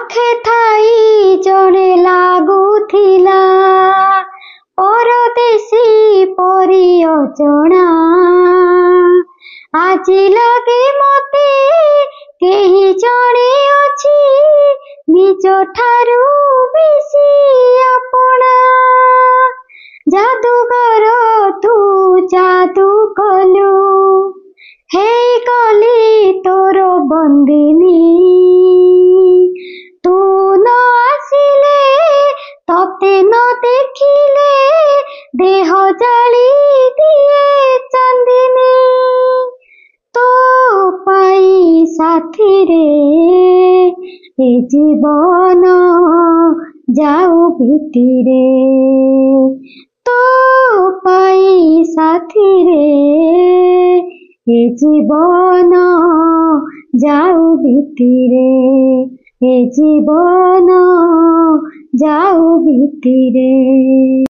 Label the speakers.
Speaker 1: पाखे थाई जड़े लागुथिला परदेशी परी अजणा आजी लगे मते केही जणे अछि निज ठारू बेसी अपना जादूगर तू जादू कलु हे कली तोर बंदिनी तू न आसिले तते न देखिले देह जाली दिए चांदिनी तो पाई साथी रे ए जीवन जाऊ भीतिरे तो पाई साथी रे ए जीवन जाऊ भीतिरे ए जीवन जाऊ भीतिरे।